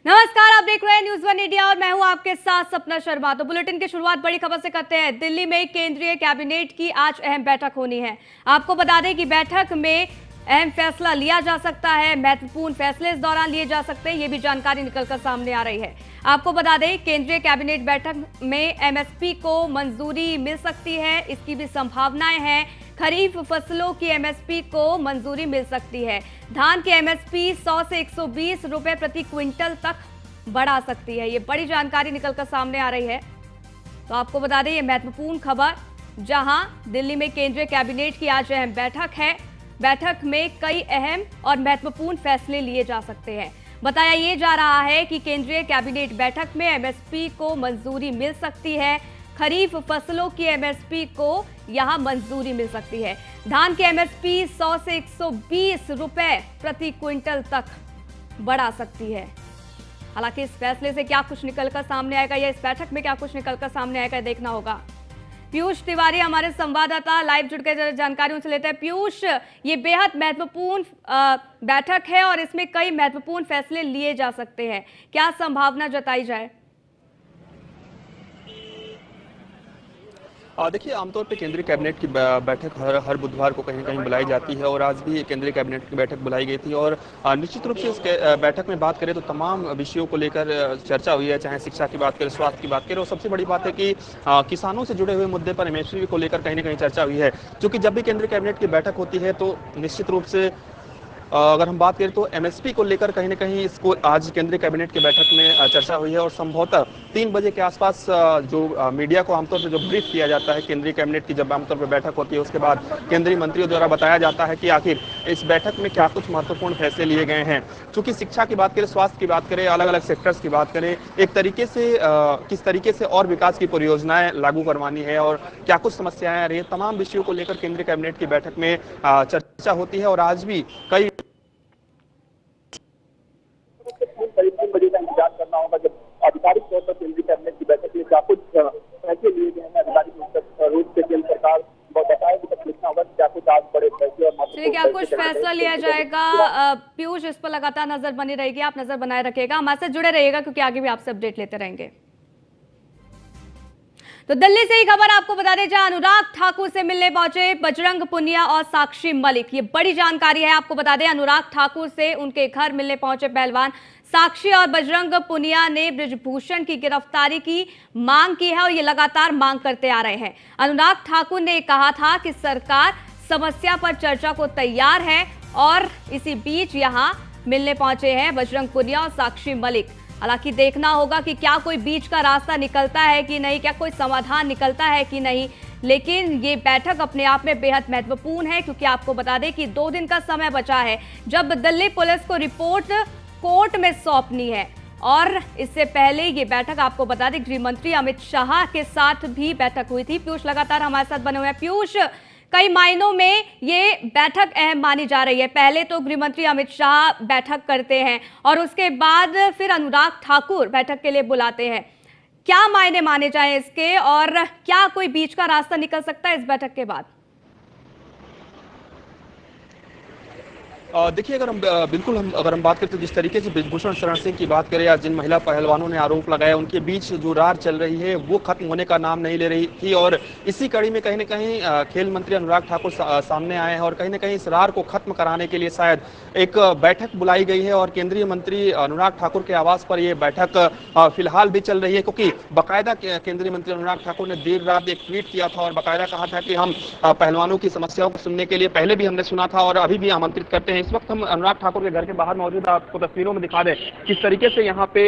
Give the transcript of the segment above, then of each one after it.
नमस्कार, आप देख रहे हैं न्यूज़ वन इंडिया और मैं हूं आपके साथ सपना शर्मा। तो बुलेटिन की शुरुआत बड़ी खबर से करते हैं। दिल्ली में केंद्रीय कैबिनेट की आज अहम बैठक होनी है। आपको बता दें कि बैठक में अहम फैसला लिया जा सकता है, महत्वपूर्ण फैसले इस दौरान लिए जा सकते हैं, ये भी जानकारी निकलकर सामने आ रही है। आपको बता दें केंद्रीय कैबिनेट बैठक में एमएसपी को मंजूरी मिल सकती है, इसकी भी संभावनाएं हैं। खरीफ फसलों की एमएसपी को मंजूरी मिल सकती है। धान की एमएसपी 100 से 120 रुपए प्रति क्विंटल तक बढ़ा सकती है। ये बड़ी जानकारी निकलकर सामने आ रही है। तो आपको बता दें ये महत्वपूर्ण खबर, जहां दिल्ली में केंद्रीय कैबिनेट की आज अहम बैठक है। बैठक में कई अहम और महत्वपूर्ण फैसले लिए जा सकते हैं। बताया ये जा रहा है कि केंद्रीय कैबिनेट बैठक में एमएसपी को मंजूरी मिल सकती है। खरीफ फसलों की एमएसपी को यहां मंजूरी मिल सकती है। धान की एमएसपी 100 से 120 रुपए प्रति क्विंटल तक बढ़ा सकती है। हालांकि इस फैसले से क्या कुछ निकलकर सामने आएगा या इस बैठक में क्या कुछ निकलकर सामने आएगा देखना होगा। पीयूष तिवारी हमारे संवाददाता लाइव जुड़ के जानकारी उनसे लेते हैं। पीयूष, ये बेहद महत्वपूर्ण बैठक है और इसमें कई महत्वपूर्ण फैसले लिए जा सकते हैं, क्या संभावना जताई जाए? देखिए, आमतौर पे केंद्रीय कैबिनेट की बैठक हर बुधवार को कहीं न कहीं बुलाई जाती है और आज भी केंद्रीय कैबिनेट की बैठक बुलाई गई थी और निश्चित रूप से इस बैठक में बात करें तो तमाम विषयों को लेकर चर्चा हुई है, चाहे शिक्षा की बात करें, स्वास्थ्य की बात करें और सबसे बड़ी बात है कि किसानों से जुड़े हुए मुद्दे पर एमएसपी को लेकर कहीं न कहीं चर्चा हुई है। क्योंकि जब भी केंद्रीय कैबिनेट की बैठक होती है तो निश्चित रूप से अगर हम बात करें तो एमएसपी को लेकर कहीं न कहीं इसको आज केंद्रीय कैबिनेट की बैठक में चर्चा हुई है और संभवतः 3 बजे के आसपास जो मीडिया को आमतौर पर जो ब्रीफ किया जाता है केंद्रीय कैबिनेट की जब आमतौर पर बैठक होती है, उसके बाद केंद्रीय मंत्रियों द्वारा बताया जाता है कि आखिर इस बैठक में क्या कुछ महत्वपूर्ण फैसले लिए गए हैं। चूंकि शिक्षा की बात करें, स्वास्थ्य की बात करें, अलग अलग सेक्टर्स की बात करें, एक तरीके से किस तरीके से और विकास की परियोजनाएं लागू करवानी है और क्या कुछ समस्याएं आ रही है, तमाम विषयों को लेकर केंद्रीय कैबिनेट की बैठक में चर्चा होती है और आज भी कई करीब 3 बजे का इंतजार करना होगा जब आधिकारिक तौर पर केंद्रीय कैबिनेट की बैठक में क्या कुछ फैसले लिए गए हैं। आधिकारिक रूप से केंद्र सरकार बताया कि तक लिखना होगा क्या कुछ आज बड़े फैसले और क्या कुछ फैसला लिया जाएगा। पीयूष, इस पर लगातार नजर बनी रहेगी, आप नजर बनाए रखिएगा, हमारे साथ जुड़े रहिएगा क्योंकि आगे भी आपसे अपडेट लेते रहेंगे। तो दिल्ली से ही खबर आपको बता दें, जहां अनुराग ठाकुर से मिलने पहुंचे बजरंग पुनिया और साक्षी मलिक। ये बड़ी जानकारी है। आपको बता दें अनुराग ठाकुर से उनके घर मिलने पहुंचे पहलवान साक्षी और बजरंग पुनिया ने बृजभूषण की गिरफ्तारी की मांग की है और ये लगातार मांग करते आ रहे हैं। अनुराग ठाकुर ने कहा था कि सरकार समस्या पर चर्चा को तैयार है और इसी बीच यहां मिलने पहुंचे हैं बजरंग पुनिया और साक्षी मलिक। हालांकि देखना होगा कि क्या कोई बीच का रास्ता निकलता है कि नहीं, क्या कोई समाधान निकलता है कि नहीं। लेकिन ये बैठक अपने आप में बेहद महत्वपूर्ण है क्योंकि आपको बता दें कि 2 दिन का समय बचा है जब दिल्ली पुलिस को रिपोर्ट कोर्ट में सौंपनी है। और इससे पहले ये बैठक आपको बता दें गृह मंत्री अमित शाह के साथ भी बैठक हुई थी। पीयूष लगातार हमारे साथ बने हुए हैं। पीयूष, कई मायनों में ये बैठक अहम मानी जा रही है। पहले तो गृह मंत्री अमित शाह बैठक करते हैं और उसके बाद फिर अनुराग ठाकुर बैठक के लिए बुलाते हैं। क्या मायने माने जाएं इसके और क्या कोई बीच का रास्ता निकल सकता है इस बैठक के बाद? देखिए, अगर हम बात करते हैं जिस तरीके से बृजभूषण शरण सिंह की बात करें या जिन महिला पहलवानों ने आरोप लगाया, उनके बीच जो रार चल रही है वो खत्म होने का नाम नहीं ले रही थी और इसी कड़ी में कहीं न कहीं खेल मंत्री अनुराग ठाकुर सामने आए हैं और कहीं न कहीं इस रार को खत्म कराने के लिए शायद एक बैठक बुलाई गई है और केंद्रीय मंत्री अनुराग ठाकुर के आवास पर यह बैठक फिलहाल भी चल रही है। क्योंकि बाकायदा केंद्रीय मंत्री अनुराग ठाकुर ने देर रात एक ट्वीट किया था और बाकायदा कहा था कि हम पहलवानों की समस्याओं को सुनने के लिए पहले भी हमने सुना था और अभी भी आमंत्रित करते हैं। इस वक्त हम अनुराग ठाकुर के घर के बाहर मौजूद, आपको तस्वीरों में दिखा दें किस तरीके से यहाँ पे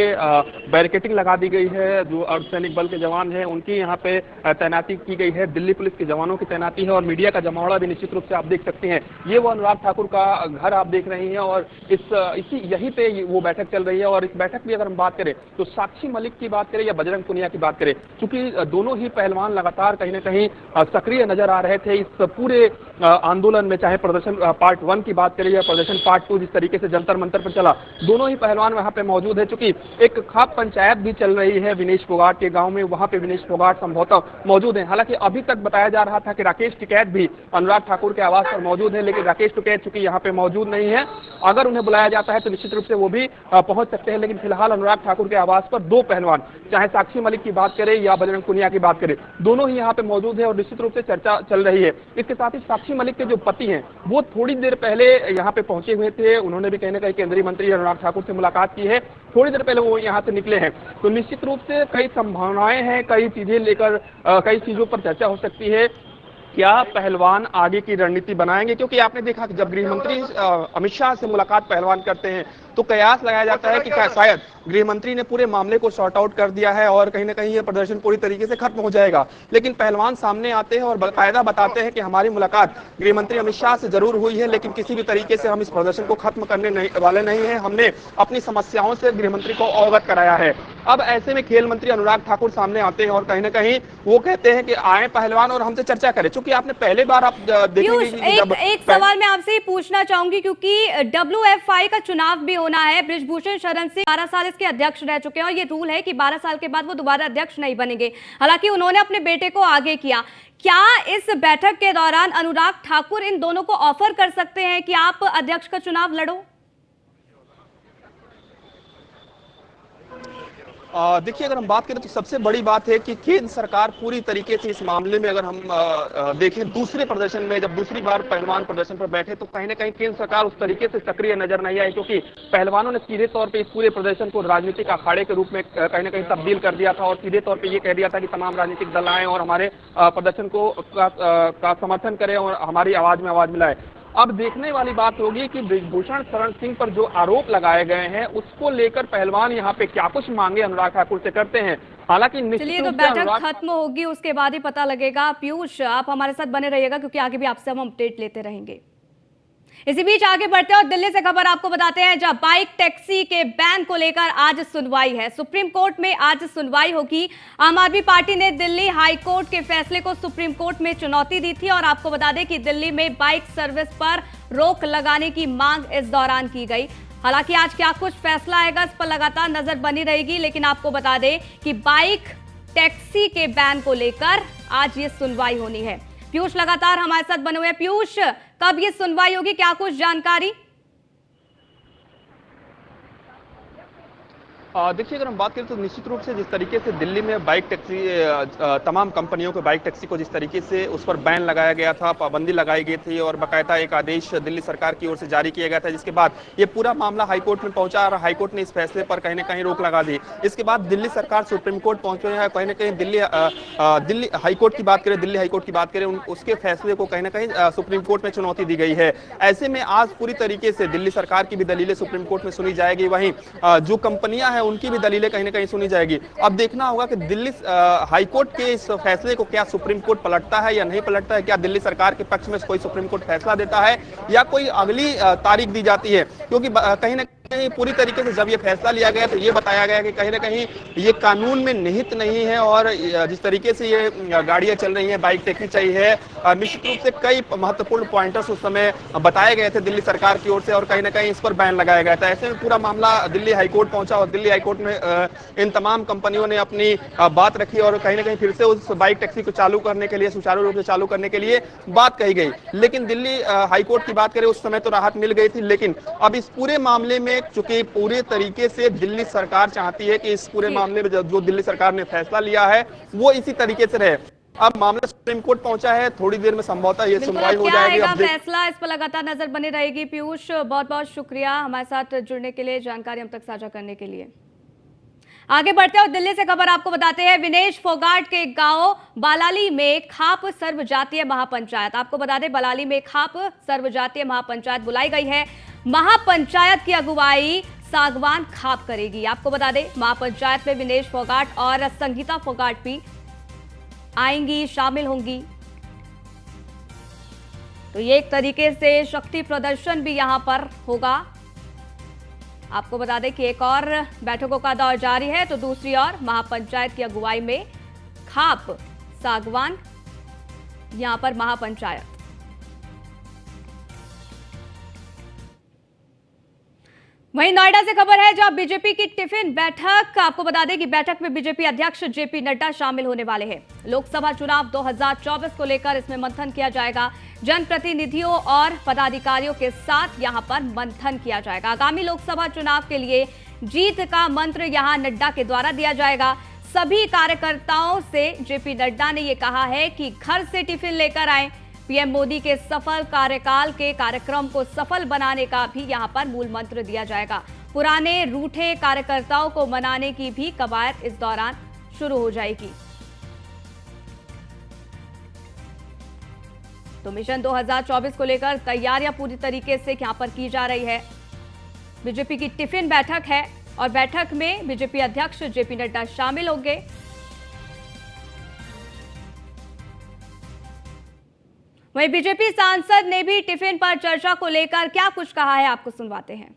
बैरिकेडिंग लगा दी गई है। जो अर्धसैनिक बल के जवान हैं उनकी यहाँ पे तैनाती की गई है, दिल्ली पुलिस के जवानों की तैनाती है और मीडिया का जमावड़ा भी निश्चित रूप से आप देख सकते हैं। ये वो अनुराग ठाकुर का घर आप देख रहे हैं और यहीं पे वो बैठक चल रही है। और इस बैठक की अगर हम बात करें तो साक्षी मलिक की बात करें या बजरंग पुनिया की बात करें, क्योंकि दोनों ही पहलवान लगातार कहीं ना कहीं सक्रिय नजर आ रहे थे इस पूरे आंदोलन में, चाहे प्रदर्शन पार्ट 1 की बात करें या प्रदर्शन पार्ट 2 जिस तरीके से जंतर मंतर पर चला, दोनों ही पहलवान वहां पे मौजूद है। चूंकि एक खाप पंचायत भी चल रही है विनेश फोगाट के गांव में, वहां पे विनेश फोगाट संभवतः मौजूद है। हालांकि अभी तक बताया जा रहा था कि राकेश टिकैत भी अनुराग ठाकुर के आवास पर मौजूद है, लेकिन राकेश टिकैत चूंकि यहाँ पे मौजूद नहीं है, अगर उन्हें बुलाया जाता है तो निश्चित रूप से वो भी पहुंच सकते हैं। लेकिन फिलहाल अनुराग ठाकुर के आवास पर दो पहलवान, चाहे साक्षी मलिक की बात करें या बजरंग पुनिया की बात करें, दोनों ही यहाँ पे मौजूद है और निश्चित रूप से चर्चा चल रही है। इसके साथ ही साक्षी मलिक के जो पति हैं वो थोड़ी देर पहले यहाँ पे पहुंचे हुए थे, उन्होंने भी कहीं ना कहीं केंद्रीय मंत्री अनुराग ठाकुर से मुलाकात की है, थोड़ी देर पहले वो यहाँ से निकले हैं। तो निश्चित रूप से कई संभावनाएं हैं, कई चीजें लेकर कई चीजों पर चर्चा हो सकती है। क्या पहलवान आगे की रणनीति बनाएंगे? क्योंकि आपने देखा कि जब गृह मंत्री अमित शाह से मुलाकात पहलवान करते हैं तो कयास लगाया जाता है कि शायद गृह मंत्री ने पूरे मामले को सॉर्ट आउट कर दिया है और कहीं ना कहीं ये प्रदर्शन पूरी तरीके से खत्म हो जाएगा। लेकिन पहलवान सामने आते हैं और बाकायदा बताते हैं कि हमारी मुलाकात गृह मंत्री अमित शाह से जरूर हुई है, लेकिन किसी भी तरीके से हम इस प्रदर्शन को खत्म करने वाले नहीं है, हमने अपनी समस्याओं से गृह मंत्री को अवगत कराया है। अब ऐसे में खेल मंत्री अनुराग ठाकुर सामने आते हैं और कहीं ना कहीं वो कहते हैं कि आए पहलवान और हमसे चर्चा करें। चूंकि आपने पहले बार आप देखेंगे कि जब एक सवाल मैं आपसे पूछना चाहूंगी, क्योंकि WFI का चुनाव भी होना है। बृजभूषण शरण सिंह 12 साल इसके अध्यक्ष रह चुके हैं और ये रूल है कि 12 साल के बाद वो दोबारा अध्यक्ष नहीं बनेंगे। हालांकि उन्होंने अपने बेटे को आगे किया। क्या इस बैठक के दौरान अनुराग ठाकुर इन दोनों को ऑफर कर सकते हैं कि आप अध्यक्ष का चुनाव लड़ो? देखिए, अगर हम बात करें तो सबसे बड़ी बात है कि केंद्र सरकार पूरी तरीके से इस मामले में, अगर हम देखें दूसरे प्रदर्शन में जब दूसरी बार पहलवान प्रदर्शन पर बैठे तो कहीं ना कहीं केंद्र सरकार उस तरीके से सक्रिय नजर नहीं आई, क्योंकि पहलवानों ने सीधे तौर पे इस पूरे प्रदर्शन को राजनीतिक अखाड़े के रूप में कहीं ना कहीं तब्दील कर दिया था और सीधे तौर पर यह कह दिया था कि तमाम राजनीतिक दल आए और हमारे प्रदर्शन को का समर्थन करें और हमारी आवाज में आवाज मिलाए। अब देखने वाली बात होगी कि बृजभूषण शरण सिंह पर जो आरोप लगाए गए हैं उसको लेकर पहलवान यहाँ पे क्या कुछ मांगे अनुराग ठाकुर से करते हैं। हालांकि चलिए, तो बैठक खत्म होगी उसके बाद ही पता लगेगा। पीयूष, आप हमारे साथ बने रहिएगा क्योंकि आगे भी आपसे हम अपडेट लेते रहेंगे। इसी बीच आगे बढ़ते हैं और दिल्ली से खबर आपको बताते हैं, जब बाइक टैक्सी के बैन को लेकर आज सुनवाई है। सुप्रीम कोर्ट में आज सुनवाई होगी। आम आदमी पार्टी ने दिल्ली हाई कोर्ट के फैसले को सुप्रीम कोर्ट में चुनौती दी थी और आपको बता दें कि दिल्ली में बाइक सर्विस पर रोक लगाने की मांग इस दौरान की गई। हालांकि आज क्या कुछ फैसला आएगा इस पर लगातार नजर बनी रहेगी, लेकिन आपको बता दें कि बाइक टैक्सी के बैन को लेकर आज ये सुनवाई होनी है। पीयूष लगातार हमारे साथ बने हुए हैं। पीयूष, कब ये सुनवाई होगी, क्या कुछ जानकारी? देखिए, अगर हम बात करें तो निश्चित रूप से जिस तरीके से दिल्ली में बाइक टैक्सी तमाम कंपनियों के बाइक टैक्सी को जिस तरीके से उस पर बैन लगाया गया था, पाबंदी लगाई गई थी और बाकायदा एक आदेश दिल्ली सरकार की ओर से जारी किया गया था, जिसके बाद ये पूरा मामला हाईकोर्ट में पहुंचा और हाईकोर्ट ने इस फैसले पर कहीं ना कहीं रोक लगा दी। इसके बाद दिल्ली सरकार सुप्रीम कोर्ट पहुंचे हैं, कहीं ना कहीं दिल्ली हाईकोर्ट की बात करें, दिल्ली हाईकोर्ट की बात करें, उसके फैसले को कहीं ना कहीं सुप्रीम कोर्ट में चुनौती दी गई है। ऐसे में आज पूरी तरीके से दिल्ली सरकार की भी दलीलें सुप्रीम कोर्ट में सुनी जाएगी, वहीं जो कंपनियां हैं उनकी भी दलीलें कहीं ना कहीं सुनी जाएगी। अब देखना होगा कि दिल्ली हाईकोर्ट के इस फैसले को क्या सुप्रीम कोर्ट पलटता है या नहीं पलटता है, क्या दिल्ली सरकार के पक्ष में कोई सुप्रीम कोर्ट फैसला देता है या कोई अगली तारीख दी जाती है। क्योंकि कहीं ना पूरी तरीके से जब ये फैसला लिया गया तो ये बताया गया कि कहीं ना कहीं ये कानून में निहित नहीं है और जिस तरीके से ये गाड़ियां चल रही हैं, बाइक टैक्सी चाहिए, निश्चित रूप से कई महत्वपूर्ण पॉइंटर्स उस समय बताए गए थे दिल्ली सरकार की ओर से और कहीं ना कहीं इस पर बैन लगाया गया था। ऐसे में पूरा मामला दिल्ली हाईकोर्ट पहुंचा और दिल्ली हाईकोर्ट में इन तमाम कंपनियों ने अपनी बात रखी और कहीं ना कहीं फिर से उस बाइक टैक्सी को चालू करने के लिए, सुचारू रूप से चालू करने के लिए बात कही गई। लेकिन दिल्ली हाईकोर्ट की बात करें उस समय तो राहत मिल गई थी, लेकिन अब इस पूरे मामले में चूंकि पूरे तरीके से दिल्ली सरकार चाहती है कि इस पूरे मामले में जो दिल्ली सरकार ने फैसला लिया है वो इसी तरीके से रहे। अब मामला सुप्रीम कोर्ट पहुंचा है, थोड़ी देर में संभवतः ये सुनवाई हो जाएगी। अब फैसला इस पर लगातार नजर बनी रहेगी। पीयूष, बहुत बहुत शुक्रिया हमारे साथ जुड़ने के लिए, जानकारी हम तक साझा करने के लिए। आगे बढ़ते हैं और दिल्ली से खबर आपको बताते हैं, विनेश फोगाट के गांव बलाली में खाप सर्वजातीय महापंचायत। आपको बता दें, बलाली में खाप सर्वजातीय महापंचायत बुलाई गई है। महापंचायत की अगुवाई सागवान खाप करेगी। आपको बता दें, महापंचायत में विनेश फोगाट और संगीता फोगाट भी आएंगी, शामिल होंगी। तो ये एक तरीके से शक्ति प्रदर्शन भी यहां पर होगा। आपको बता दें कि एक और बैठकों का दौर जारी है तो दूसरी ओर महापंचायत की अगुवाई में खाप सागवान यहां पर महापंचायत। वहीं नोएडा से खबर है जहां बीजेपी की टिफिन बैठक, आपको बता दें कि बैठक में बीजेपी अध्यक्ष जेपी नड्डा शामिल होने वाले हैं। लोकसभा चुनाव 2024 को लेकर इसमें मंथन किया जाएगा। जनप्रतिनिधियों और पदाधिकारियों के साथ यहां पर मंथन किया जाएगा। आगामी लोकसभा चुनाव के लिए जीत का मंत्र यहां नड्डा के द्वारा दिया जाएगा। सभी कार्यकर्ताओं से जेपी नड्डा ने यह कहा है कि घर से टिफिन लेकर आए। पीएम मोदी के सफल कार्यकाल के कार्यक्रम को सफल बनाने का भी यहां पर मूल मंत्र दिया जाएगा। पुराने रूठे कार्यकर्ताओं को मनाने की भी कवायद इस दौरान शुरू हो जाएगी। तो मिशन 2024 को लेकर तैयारियां पूरी तरीके से यहां पर की जा रही है। बीजेपी की टिफिन बैठक है और बैठक में बीजेपी अध्यक्ष जेपी नड्डा शामिल होंगे। वहीं बीजेपी सांसद ने भी टिफिन पर चर्चा को लेकर क्या कुछ कहा है, आपको सुनवाते हैं।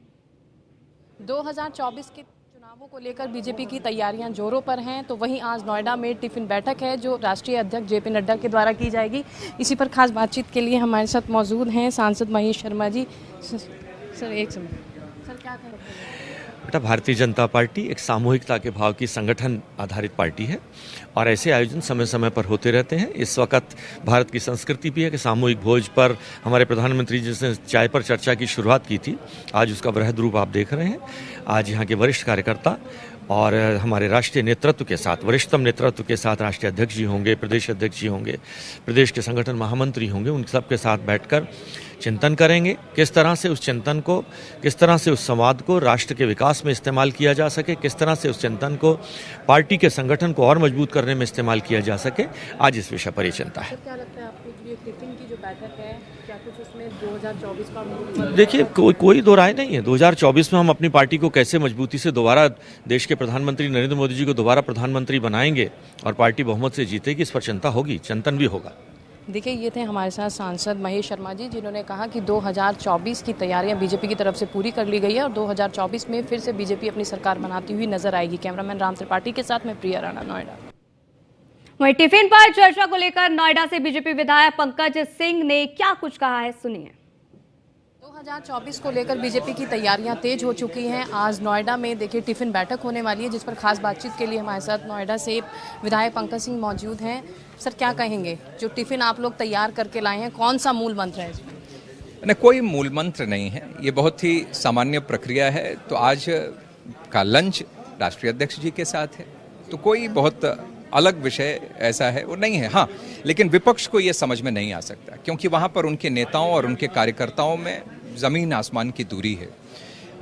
2024 के चुनावों को लेकर बीजेपी की तैयारियां जोरों पर हैं, तो वहीं आज नोएडा में टिफिन बैठक है जो राष्ट्रीय अध्यक्ष जेपी नड्डा के द्वारा की जाएगी। इसी पर खास बातचीत के लिए हमारे साथ मौजूद हैं सांसद महेश शर्मा जी। सर एक समय, सर क्या कहेंगे? बेटा, भारतीय जनता पार्टी एक सामूहिकता के भाव की संगठन आधारित पार्टी है और ऐसे आयोजन समय समय पर होते रहते हैं। इस वक्त भारत की संस्कृति भी है कि सामूहिक भोज पर हमारे प्रधानमंत्री जी ने चाय पर चर्चा की शुरुआत की थी। आज उसका वृहद रूप आप देख रहे हैं। आज यहाँ के वरिष्ठ कार्यकर्ता और हमारे राष्ट्रीय नेतृत्व के साथ, वरिष्ठतम नेतृत्व के साथ राष्ट्रीय अध्यक्ष जी होंगे, प्रदेश अध्यक्ष जी होंगे, प्रदेश के संगठन महामंत्री होंगे। उन सब के साथ बैठकर चिंतन करेंगे किस तरह से उस चिंतन को, किस तरह से उस संवाद को राष्ट्र के विकास में इस्तेमाल किया जा सके, किस तरह से उस चिंतन को पार्टी के संगठन को और मजबूत करने में इस्तेमाल किया जा सके। आज इस विषय पर ही चिंता है। क्या लगता है आपको ये टिफिन की जो बैठक है, क्या कुछ उसमें 2024 का? देखिए, कोई दो राय नहीं है। 2024 में हम अपनी पार्टी को कैसे मजबूती से दोबारा देश के प्रधानमंत्री नरेंद्र मोदी जी को दोबारा प्रधानमंत्री बनाएंगे और पार्टी बहुमत से जीतेगी, इस पर चिंता होगी, चिंतन भी होगा। देखिए, ये थे हमारे साथ सांसद महेश शर्मा जी, जिन्होंने कहा कि 2024 की तैयारियां बीजेपी की तरफ से पूरी कर ली गई है और 2024 में फिर से बीजेपी अपनी सरकार बनाती हुई नजर आएगी। कैमरामैन राम त्रिपाठी के साथ मैं प्रिया राणा, नोएडा। वहीं टिफिन पर चर्चा को लेकर नोएडा से बीजेपी विधायक पंकज सिंह ने क्या कुछ कहा है, सुनिए। 2024 को लेकर बीजेपी की तैयारियां तेज हो चुकी हैं। आज नोएडा में देखिए टिफिन बैठक होने वाली है, जिस पर खास बातचीत के लिए हमारे साथ नोएडा से विधायक पंकज सिंह मौजूद हैं। सर, क्या कहेंगे, जो टिफिन आप लोग तैयार करके लाए हैं, कौन सा मूल मंत्र है इसमें? नहीं, कोई मूल मंत्र नहीं है, ये बहुत ही सामान्य प्रक्रिया है। तो आज का लंच राष्ट्रीय अध्यक्ष जी के साथ है, तो कोई बहुत अलग विषय ऐसा है वो नहीं है। हाँ, लेकिन विपक्ष को ये समझ में नहीं आ सकता, क्योंकि वहाँ पर उनके नेताओं और उनके कार्यकर्ताओं में ज़मीन आसमान की दूरी है।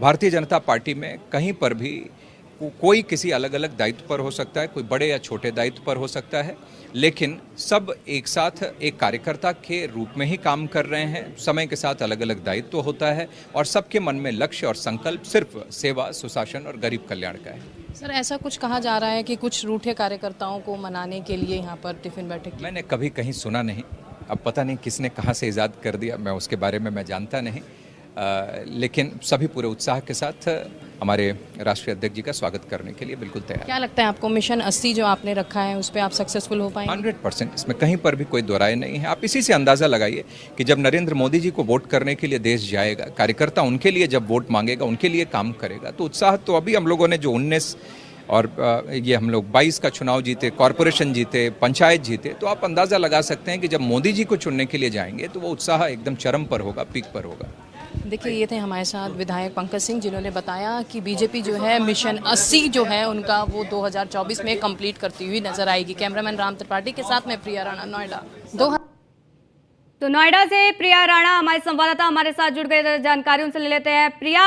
भारतीय जनता पार्टी में कहीं पर भी कोई किसी अलग अलग दायित्व पर हो सकता है, कोई बड़े या छोटे दायित्व पर हो सकता है, लेकिन सब एक साथ एक कार्यकर्ता के रूप में ही काम कर रहे हैं। समय के साथ अलग अलग दायित्व होता है और सबके मन में लक्ष्य और संकल्प सिर्फ सेवा, सुशासन और गरीब कल्याण का है। सर, ऐसा कुछ कहा जा रहा है कि कुछ रूठे कार्यकर्ताओं को मनाने के लिए यहाँ पर टिफिन बैठक की? मैंने कभी कहीं सुना नहीं, अब पता नहीं किसने कहाँ से इजाद कर दिया, मैं उसके बारे में मैं जानता नहीं। लेकिन सभी पूरे उत्साह के साथ हमारे राष्ट्रीय अध्यक्ष जी का स्वागत करने के लिए बिल्कुल तैयार। क्या लगता है आपको, मिशन 80 जो आपने रखा है उस पर आप सक्सेसफुल हो पाएंगे? 100%, इसमें कहीं पर भी कोई दो राय नहीं है। आप इसी से अंदाज़ा लगाइए कि जब नरेंद्र मोदी जी को वोट करने के लिए देश जाएगा, कार्यकर्ता उनके लिए जब वोट मांगेगा, उनके लिए काम करेगा, तो उत्साह तो अभी हम लोगों ने जो 19 और ये हम लोग 22 का चुनाव जीते, कॉरपोरेशन जीते, पंचायत जीते, तो आप अंदाज़ा लगा सकते हैं कि जब मोदी जी को चुनने के लिए जाएंगे तो वो उत्साह एकदम चरम पर होगा, पीक पर होगा। देखिए, ये थे हमारे साथ विधायक पंकज सिंह, जिन्होंने बताया कि बीजेपी जो है मिशन 80 जो है उनका वो 2024 में कंप्लीट करती हुई नजर आएगी। कैमरामैन राम त्रिपाठी के साथ मैं प्रिया राणा, नोएडा। तो नोएडा से प्रिया राणा हमारे संवाददाता हमारे साथ जुड़ गए, जानकारी उनसे ले लेते हैं। प्रिया,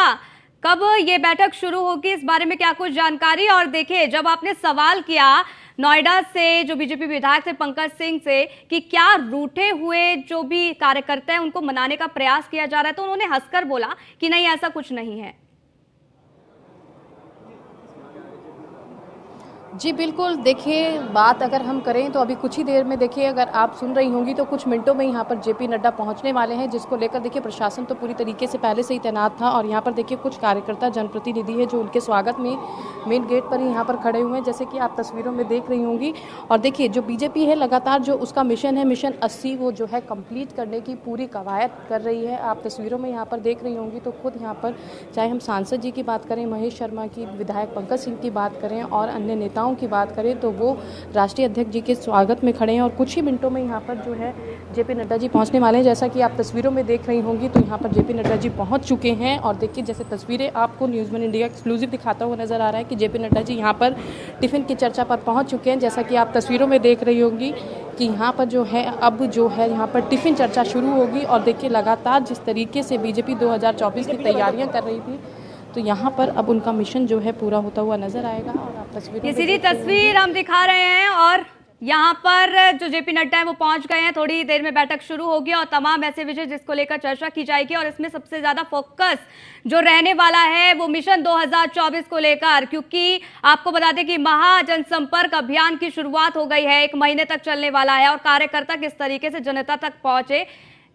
कब ये बैठक शुरू होगी, इस बारे में क्या कुछ जानकारी? और देखिए, जब आपने सवाल किया नोएडा से जो बीजेपी विधायक थे पंकज सिंह से कि क्या रूठे हुए जो भी कार्यकर्ता हैं उनको मनाने का प्रयास किया जा रहा है, तो उन्होंने हंसकर बोला कि नहीं, ऐसा कुछ नहीं है। जी बिल्कुल, देखिए बात अगर हम करें तो अभी कुछ ही देर में देखिए अगर आप सुन रही होंगी तो कुछ मिनटों में यहाँ पर जेपी नड्डा पहुँचने वाले हैं, जिसको लेकर देखिए प्रशासन तो पूरी तरीके से पहले से ही तैनात था और यहाँ पर देखिए कुछ कार्यकर्ता जनप्रतिनिधि है जो उनके स्वागत में मेन गेट पर ही यहाँ पर खड़े हुए हैं, जैसे कि आप तस्वीरों में देख रही होंगी। और देखिए जो बीजेपी है लगातार जो उसका मिशन है, मिशन 80 वो जो है कंप्लीट करने की पूरी कवायद कर रही है। आप तस्वीरों में यहाँ पर देख रही होंगी तो खुद यहाँ पर चाहे हम सांसद जी की बात करें, महेश शर्मा की, विधायक पंकज सिंह की बात करें और अन्य नेताओं की बात करें तो वो राष्ट्रीय अध्यक्ष जी के स्वागत में खड़े हैं और कुछ ही मिनटों में यहाँ पर जो है जेपी नड्डा जी पहुँचने वाले हैं। जैसा कि आप तस्वीरों में देख रही होंगी तो यहाँ पर जेपी नड्डा जी पहुँच चुके हैं और देखिए जैसे तस्वीरें आपको न्यूज़1 इंडिया एक्सक्लूसिव दिखाता हुआ नजर आ रहा है कि जेपी नड्डा जी यहाँ पर टिफ़िन की चर्चा पर पहुँच चुके हैं। जैसा कि आप तस्वीरों में देख रही होंगी कि यहाँ पर जो है अब जो है यहाँ पर टिफ़िन चर्चा शुरू होगी और देखिए लगातार जिस तरीके से बीजेपी 2024 की तैयारियाँ कर रही थी तो यहाँ पर अब उनका मिशन जो है पूरा होता हुआ नजर आएगा। और आप तस्वीर ये सीधी तस्वीर हम दिखा रहे हैं और यहाँ पर जो जेपी नड्डा है वो पहुंच गए हैं। थोड़ी देर में बैठक शुरू होगी और तमाम ऐसे विषय जिसको लेकर चर्चा की जाएगी और इसमें सबसे ज्यादा फोकस जो रहने वाला है वो मिशन 2024 को लेकर, क्योंकि आपको बता दें कि महाजनसंपर्क अभियान की शुरुआत हो गई है, 1 महीने तक चलने वाला है और कार्यकर्ता किस तरीके से जनता तक पहुंचे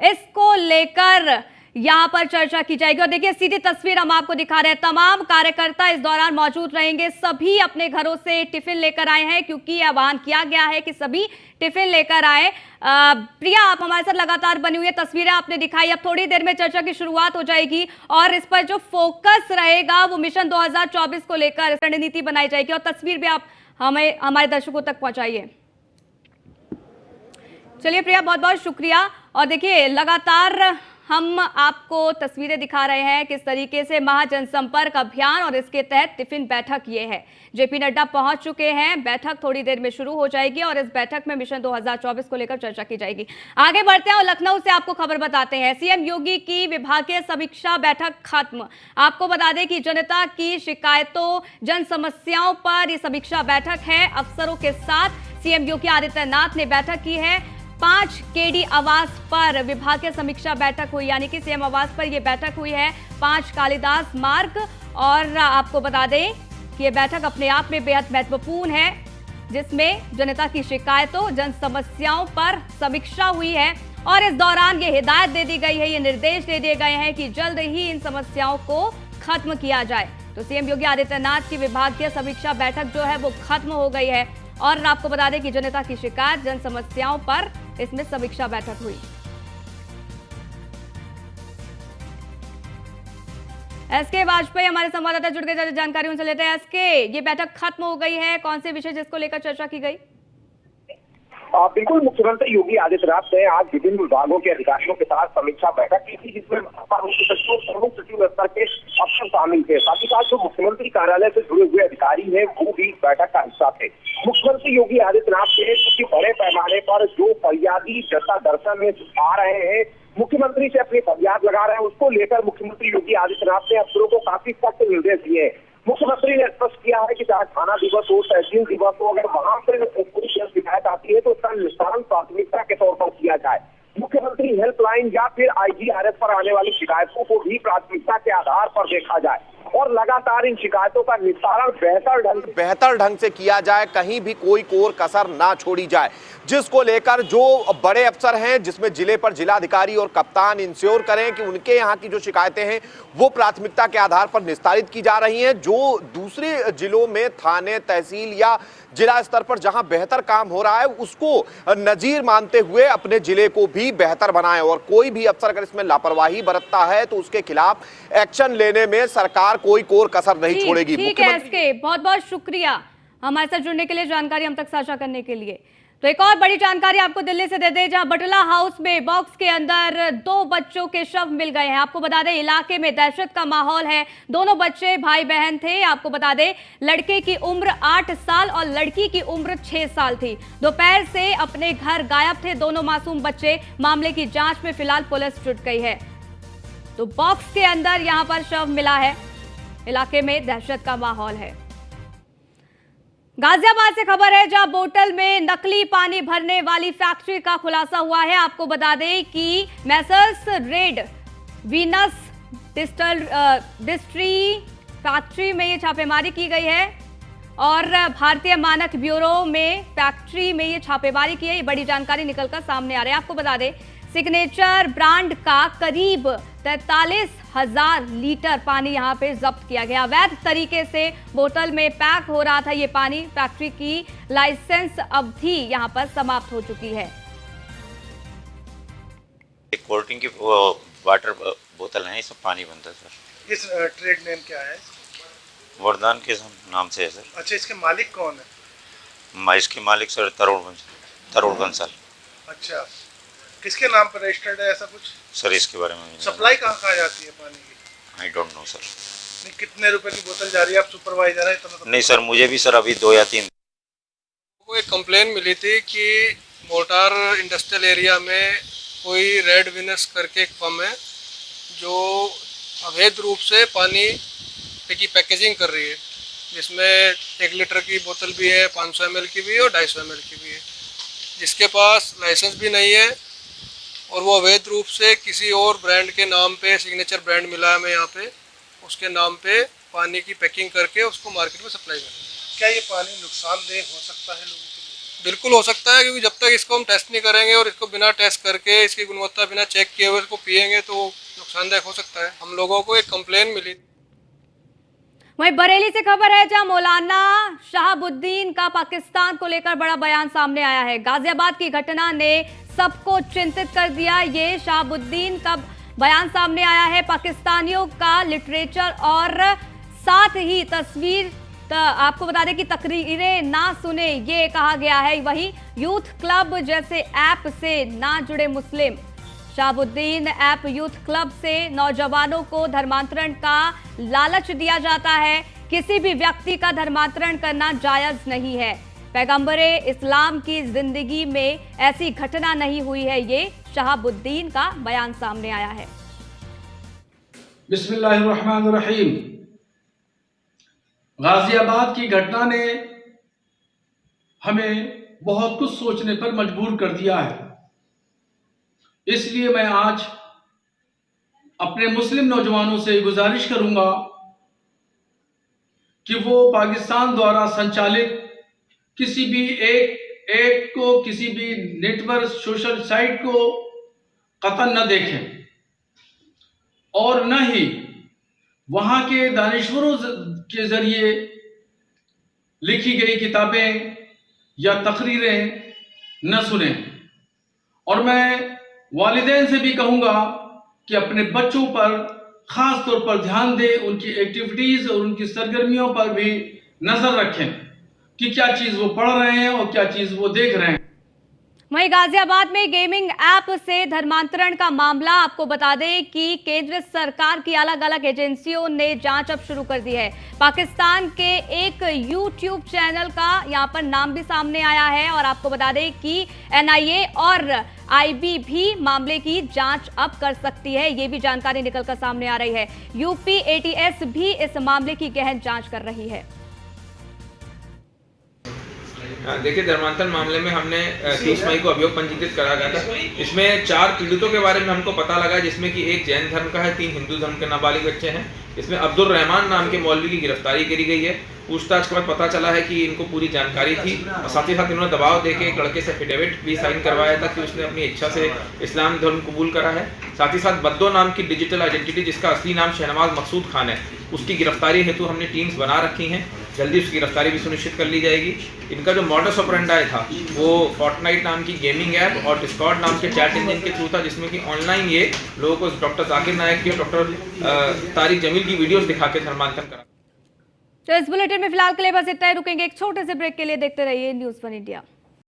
इसको लेकर यहाँ पर चर्चा की जाएगी। और देखिए सीधी तस्वीर हम आपको दिखा रहे हैं, तमाम कार्यकर्ता इस दौरान मौजूद रहेंगे। सभी अपने घरों से टिफिन लेकर आए हैं क्योंकि आह्वान किया गया है कि सभी टिफिन लेकर आए। प्रिया, आप हमारे साथ लगातार बनी हुई है, तस्वीरें आपने दिखाई। अब थोड़ी देर में चर्चा की शुरुआत हो जाएगी और इस पर जो फोकस रहेगा वो मिशन 2024 को लेकर रणनीति बनाई जाएगी और तस्वीर भी आप हमें हमारे दर्शकों तक पहुंचाइए। चलिए प्रिया, बहुत बहुत शुक्रिया। और देखिए लगातार हम आपको तस्वीरें दिखा रहे हैं किस तरीके से महाजनसंपर्क अभियान और इसके तहत टिफिन बैठक ये है। जेपी नड्डा पहुंच चुके हैं, बैठक थोड़ी देर में शुरू हो जाएगी और इस बैठक में मिशन 2024 को लेकर चर्चा की जाएगी। आगे बढ़ते हैं और लखनऊ से आपको खबर बताते हैं। सीएम योगी की विभागीय समीक्षा बैठक खत्म। आपको बता दें कि जनता की शिकायतों, जन समस्याओं पर यह समीक्षा बैठक है। अफसरों के साथ सीएम योगी आदित्यनाथ ने बैठक की है। 5 केडी आवास पर विभागीय समीक्षा बैठक हुई, यानी कि सीएम आवास पर यह बैठक हुई है। 5 कालिदास मार्ग। और आपको बता दें कि यह बैठक अपने आप में बेहद महत्वपूर्ण है, जिसमें जनता की शिकायतों, जन समस्याओं पर समीक्षा हुई है और इस दौरान ये हिदायत दे दी गई है, ये निर्देश दे दिए गए हैं कि जल्द ही इन समस्याओं को खत्म किया जाए। तो सीएम योगी आदित्यनाथ की विभागीय समीक्षा बैठक जो है वो खत्म हो गई है और आपको बता दें कि जनता की शिकायत, जन समस्याओं पर इसमें समीक्षा बैठक हुई। एसके वाजपेयी हमारे संवाददाता जुड़ गए, जानकारी उनसे लेते हैं। एसके, ये बैठक खत्म हो गई है, कौन से विषय जिसको लेकर चर्चा की गई? बिल्कुल, मुख्यमंत्री योगी आदित्यनाथ ने आज विभिन्न विभागों के अधिकारियों के साथ समीक्षा बैठक की थी, जिसमें प्रमुख सचिव स्तर के अफसर शामिल थे। साथ ही साथ जो मुख्यमंत्री कार्यालय से जुड़े हुए अधिकारी हैं वो भी बैठक का हिस्सा थे। मुख्यमंत्री योगी आदित्यनाथ ने क्योंकि बड़े पैमाने पर जो फरियादी जनता दर्शन में आ रहे हैं, मुख्यमंत्री से अपनी फरियाद लगा रहे हैं, उसको लेकर मुख्यमंत्री योगी आदित्यनाथ ने अफसरों को काफी सख्त निर्देश दिए। मुख्यमंत्री ने स्पष्ट किया है कि चाहे थाना दिवस हो, तहसील दिवस हो, अगर वहां से कोई शिकायत आती है तो उसका निस्तारण प्राथमिकता के तौर पर किया जाए। मुख्यमंत्री हेल्पलाइन या फिर IGRS पर आने वाली शिकायतों को भी प्राथमिकता के आधार पर देखा जाए और लगातार इन शिकायतों का निस्तारण बेहतर ढंग से किया जाए, कहीं भी कोई कोर कसर ना छोड़ी जाए, जिसको लेकर जो बड़े अफसर हैं, जिसमें जिले पर जिलाधिकारी और कप्तान इंश्योर करें कि उनके यहाँ की जो शिकायतें हैं वो प्राथमिकता के आधार पर निस्तारित की जा रही हैं। जो दूसरे जिलों में थाने, तहसील या जिला स्तर पर जहां बेहतर काम हो रहा है उसको नजीर मानते हुए अपने जिले को भी बेहतर बनाएं और कोई भी अफसर अगर इसमें लापरवाही बरतता है तो उसके खिलाफ एक्शन लेने में सरकार कोई कोर कसर नहीं छोड़ेगी। ठीक है एसके, बहुत बहुत शुक्रिया हमारे साथ जुड़ने के लिए, जानकारी हम तक साझा करने के लिए। तो एक और बड़ी जानकारी आपको दिल्ली से दे दें, जहां बटला हाउस में बॉक्स के अंदर 2 बच्चों के शव मिल गए हैं। आपको बता दें इलाके में दहशत का माहौल है। दोनों बच्चे भाई बहन थे। आपको बता दें लड़के की उम्र 8 साल और लड़की की उम्र 6 साल थी। दोपहर से अपने घर गायब थे दोनों मासूम बच्चे। मामले की जांच में फिलहाल पुलिस जुट गई है। तो बॉक्स के अंदर यहां पर शव मिला है। इलाके में दहशत का माहौल है। गाजियाबाद से खबर है, जहां बोतल में नकली पानी भरने वाली फैक्ट्री का खुलासा हुआ है। आपको बता दें कि मैसर्स रेड वीनस डिस्ट्री फैक्ट्री में ये छापेमारी की गई है और भारतीय मानक ब्यूरो में फैक्ट्री में ये छापेमारी की है। ये बड़ी जानकारी निकलकर सामने आ रही है। आपको बता दें, सिग्नेचर ब्रांड का करीब 43,000 लीटर पानी यहाँ पे जब्त किया गया। अवैध तरीके से बोतल में पैक हो रहा था ये पानी। फैक्ट्री की लाइसेंस अवधि यहाँ पर समाप्त हो चुकी है। कोल्ड ड्रिंक की वाटर बोतल है, इसमें पानी बनता है सर। इस ट्रेड नेम क्या है? वरदान के नाम से है सर। अच्छा, इसके मालिक कौन है? इसके मालिक सर तरुण बंसल। अच्छा, किसके नाम पर रजिस्टर्ड है ऐसा कुछ? सर इसके बारे में सप्लाई कहाँ जाती है पानी की? I don't know sir. नहीं, कितने रुपए की बोतल जा रही है? आप सुपरवाइजर है तो नहीं सर, मुझे भी सर अभी 2 या 3 को एक कंप्लेन मिली थी कि मोटार इंडस्ट्रियल एरिया में कोई रेड विनस करके एक फर्म है जो अवैध रूप से पानी की पैकेजिंग कर रही है, जिसमें 1 लीटर की बोतल भी है, 500 ml की भी है और 250 ml की भी है, जिसके पास लाइसेंस भी नहीं है और वो अवैध रूप से किसी और ब्रांड के नाम पे, सिग्नेचर ब्रांड मिला है हमें यहाँ पे, उसके नाम पे पानी की पैकिंग करके उसको मार्केट में सप्लाई कर रहे हैं। क्या ये पानी नुकसानदेह हो सकता है लोगों के लिए? बिल्कुल हो सकता है, क्योंकि जब तक इसको हम टेस्ट नहीं करेंगे और इसको बिना टेस्ट करके, इसकी गुणवत्ता बिना चेक किए हुए इसको पिएंगे तो नुकसानदायक हो सकता है। हम लोगों को एक कंप्लेन मिली। वहीं बरेली से खबर है, जहां मौलाना शहाबुद्दीन का पाकिस्तान को लेकर बड़ा बयान सामने आया है। गाजियाबाद की घटना ने सबको चिंतित कर दिया। ये शहाबुद्दीन का बयान सामने आया है। पाकिस्तानियों का लिटरेचर और साथ ही तस्वीर, आपको बता दें कि तकरीरें ना सुने, ये कहा गया है। वहीं यूथ क्लब जैसे ऐप से ना जुड़े मुस्लिम। शहाबुद्दीन ऐप यूथ क्लब से नौजवानों को धर्मांतरण का लालच दिया जाता है। किसी भी व्यक्ति का धर्मांतरण करना जायज नहीं है। पैगंबरे इस्लाम की जिंदगी में ऐसी घटना नहीं हुई है। ये शहाबुद्दीन का बयान सामने आया है। बिस्मिल्लाहिर्रहमानिर्रहीम। गाजियाबाद की घटना ने हमें बहुत कुछ सोचने पर मजबूर कर दिया है। इसलिए मैं आज अपने मुस्लिम नौजवानों से गुजारिश करूंगा कि वो पाकिस्तान द्वारा संचालित किसी भी एक ऐप को, किसी भी नेटवर्क सोशल साइट को कतई न देखें और न ही वहाँ के दानिश्वरों के जरिए लिखी गई किताबें या तकरीरें न सुनें। और मैं वालिदैन से भी कहूँगा कि अपने बच्चों पर ख़ास तौर पर ध्यान दें, उनकी एक्टिविटीज़ और उनकी सरगर्मियों पर भी नज़र रखें कि क्या चीज़ वो पढ़ रहे हैं और क्या चीज़ वो देख रहे हैं। वहीं गाजियाबाद में गेमिंग ऐप से धर्मांतरण का मामला, आपको बता दें कि केंद्र सरकार की अलग अलग एजेंसियों ने जांच अब शुरू कर दी है। पाकिस्तान के एक यूट्यूब चैनल का यहां पर नाम भी सामने आया है और आपको बता दें कि NIA और IB भी मामले की जांच अब कर सकती है। ये भी जानकारी निकलकर सामने आ रही है। UP ATS भी इस मामले की गहन जांच कर रही है। देखिए, धर्मांतरण मामले में हमने 30 मई को अभियोग पंजीकृत करा गया था। इसमें 4 पीड़ितों के बारे में हमको पता लगा, जिसमें कि एक जैन धर्म का है, 3 हिंदू धर्म के नाबालिग बच्चे हैं। इसमें अब्दुल रहमान नाम के मौलवी की गिरफ्तारी करी गई है। पूछताछ के बाद पता चला है कि इनको पूरी जानकारी थी और साथ ही साथ इन्होंने दबाव देके एक लड़के से एफिडेविट भी साइन करवाया था कि उसने अपनी इच्छा से इस्लाम धर्म कबूल करा है। साथ ही साथ बद्दो नाम की डिजिटल आइडेंटिटी, जिसका असली नाम शहनवाज मकसूद खान है, उसकी गिरफ्तारी हेतु हमने टीम्स बना रखी हैं। जल्दी उसकी गिरफ्तारी भी सुनिश्चित कर ली जाएगी। इनका जो मॉडस ऑपरेंडाई था वो फोर्टनाइट नाम की गेमिंग ऐप और डिस्कॉर्ड नाम के चैट इंजन के थ्रू था, जिसमें कि ऑनलाइन ये लोगों को डॉक्टर जाकिर नायक की और डॉक्टर तारिक जमील की वीडियोस दिखा के धर्मांतरण करा। तो इस बुलेटिन में फिलहाल के लिए बस इतना ही। रुकेंगे एक छोटे से ब्रेक के लिए। देखते रहिए न्यूज़ 1 इंडिया।